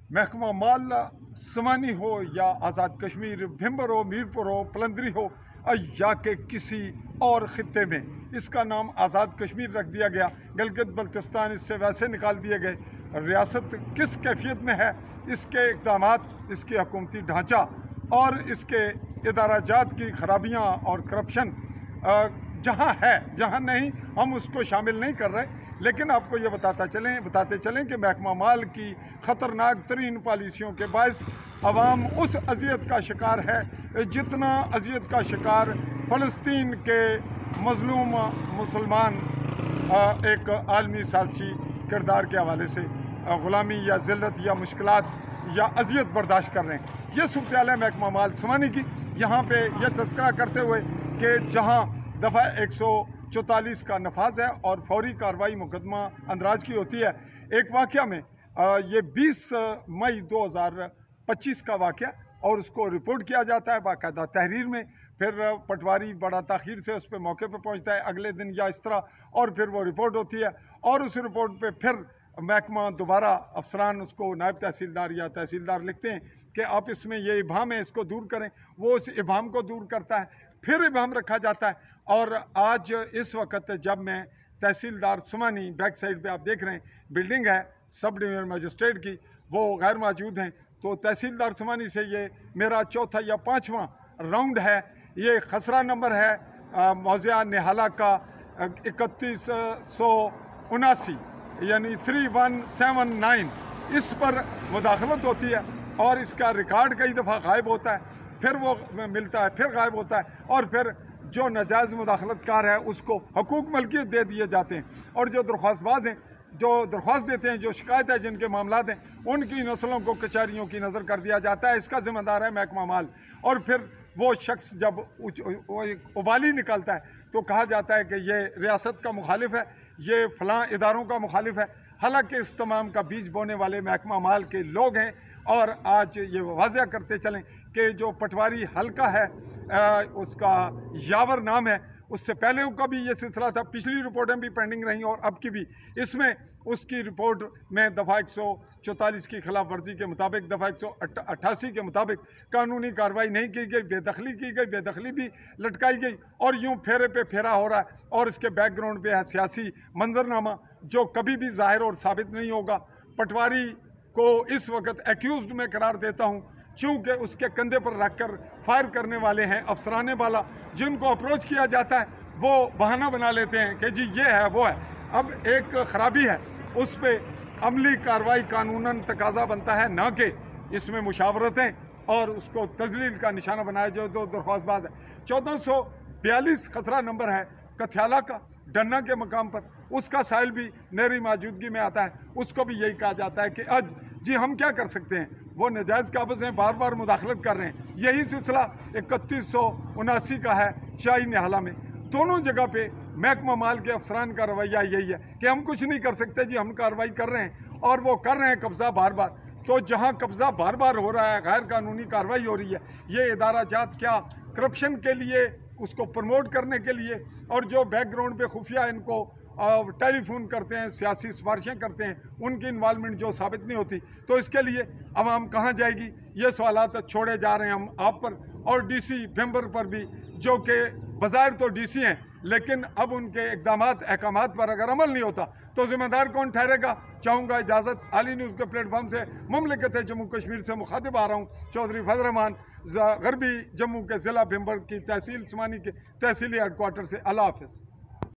महकमा माल समानी हो या आज़ाद कश्मीर, भिम्बर हो, मीरपुर हो, पलंदरी हो या के किसी और ख़ित्ते में, इसका नाम आज़ाद कश्मीर रख दिया गया। गिलगित बल्तिस्तान इससे वैसे निकाल दिए गए। रियासत किस कैफियत में है, इसके इक़दामात, इसकी हुकूमती ढांचा और इसके इदाराजात की खराबियाँ और करप्शन जहाँ है, जहाँ नहीं, हम उसको शामिल नहीं कर रहे, लेकिन आपको ये बताते चलें कि महकमा माल की ख़तरनाक तरीन पॉलिसियों के बायस अवाम उस अजियत का शिकार है जितना अजियत का शिकार फ़लस्तीन के मज़लूम मुसलमान एक आलमी साज़ी किरदार के हवाले से ग़ुलामी या ज़िल्लत या मुश्किलात या अजियत बर्दाश्त कर रहे हैं। ये सूरत-ए-हाल है महकमा माल समानी की। यहाँ पे यह तज़किरा करते हुए कि जहाँ दफ़ा 144 का नफाज है और फौरी कार्रवाई मुकदमा अंदराज की होती है। एक वाक़या में ये 20 मई 2025 का वाक़या, और उसको रिपोर्ट किया जाता है बाकायदा तहरीर में। फिर पटवारी बड़ा ताख़ीर से उस पर मौके पर पहुँचता है अगले दिन या इस तरह, और फिर वो रिपोर्ट होती है और उस रिपोर्ट पे फिर महकमा दोबारा अफसरान उसको नायब तहसीलदार या तहसीलदार लिखते हैं कि आप इसमें ये इबाम है, इसको दूर करें। वो उस इबाम को दूर करता है, फिर इबाम रखा जाता है। और आज इस वक्त जब मैं तहसीलदार समानी, बैक साइड पे आप देख रहे हैं बिल्डिंग है सब डिवीजन मजिस्ट्रेट की, वो गैर मौजूद हैं। तो तहसीलदार समानी से ये मेरा चौथा या पाँचवां राउंड है। ये खसरा नंबर है मौज़ा निहाला का 3179 यानी 3179, इस पर मुदाखलत होती है और इसका रिकॉर्ड कई दफ़ा गायब होता है, फिर वो मिलता है, फिर गायब होता है, और फिर जो नाजायज़ मुदाखलतकार है उसको हकूक मलकियत दे दिए जाते हैं। और जो दरख्वास्तबाज हैं, जो दरख्वास्त देते हैं, जो शिकायत है, जिनके मामलात हैं, उनकी नस्लों को कचहरियों की नज़र कर दिया जाता है। इसका ज़िम्मेदार है महकमा माल। और फिर वो शख्स जब उबाली निकलता है तो कहा जाता है कि ये रियासत का मुखालिफ है, ये फ़लाँ इदारों का मुखालिफ है, हालांकि इस तमाम का बीज बोने वाले महकमा माल के लोग हैं। और आज ये वाज़ह करते चलें कि जो पटवारी हल्का है उसका यावर नाम है, उससे पहले का भी ये सिलसिला था, पिछली रिपोर्टें भी पेंडिंग रहीं और अब की भी। इसमें उसकी रिपोर्ट में दफ़ा 144 की खिलाफ वर्जी के मुताबिक, दफ़ा 188 के मुताबिक कानूनी कार्रवाई नहीं की गई, बेदखली की गई, बेदखली भी लटकाई गई, और यूँ फेरे पे फेरा हो रहा है। और इसके बैकग्राउंड पे है सियासी मंजरनामा जो कभी भी ज़ाहिर और साबित नहीं होगा। पटवारी को इस वक्त एक्यूज़ड में करार देता हूँ, चूँकि उसके कंधे पर रख कर फायर करने वाले हैं अफसराने वाला, जिनको अप्रोच किया जाता है वो बहाना बना लेते हैं कि जी ये है वो है। अब एक ख़राबी है, उस पर अमली कार्रवाई कानूनन तकाजा बनता है, ना कि इसमें मुशावरतें और उसको तजलील का निशाना बनाया जो दो दरख्वास्तबाज है। 1442 खसरा नंबर है कथियाला का, डन्ना के मकाम पर, उसका साइल भी मेरी मौजूदगी में आता है। उसको भी यही कहा जाता है कि आज जी हम क्या कर सकते हैं, वो नजायज़ काबज़ हैं, बार बार मुदाखलत कर रहे हैं। यही सिलसिला 3179 का है शाही निहाला में। दोनों जगह पे महकमा माल के अफसरान का रवैया यही है कि हम कुछ नहीं कर सकते जी, हम कार्रवाई कर रहे हैं, और वो कर रहे हैं कब्ज़ा बार बार। तो जहाँ कब्ज़ा बार बार हो रहा है, गैर कानूनी कार्रवाई हो रही है, ये इदारा जात क्या करप्शन के लिए, उसको प्रमोट करने के लिए, और जो बैकग्राउंड पे खुफिया इनको टेलीफोन करते हैं, सियासी सिफारिशें करते हैं, उनकी इन्वॉल्वमेंट जो साबित नहीं होती, तो इसके लिए आवाम कहाँ जाएगी? ये सवालात छोड़े जा रहे हैं हम आप पर और डीसी भिम्बर पर भी, जो कि बज़ाहिर तो डीसी हैं, लेकिन अब उनके इक़दामात अहकामात पर अगर अमल नहीं होता तो ज़िम्मेदार कौन ठहरेगा? चाहूँगा इजाज़त। आली न्यूज़ के प्लेटफॉर्म से मुमलिकत जम्मू कश्मीर से मुखातिब आ रहा हूँ, चौधरी फजल रहमान, गरबी जम्मू के ज़िला भिम्बर की तहसील समानी के तहसीली हेडक्वार्टर से। अल्लाह हाफ़िज़।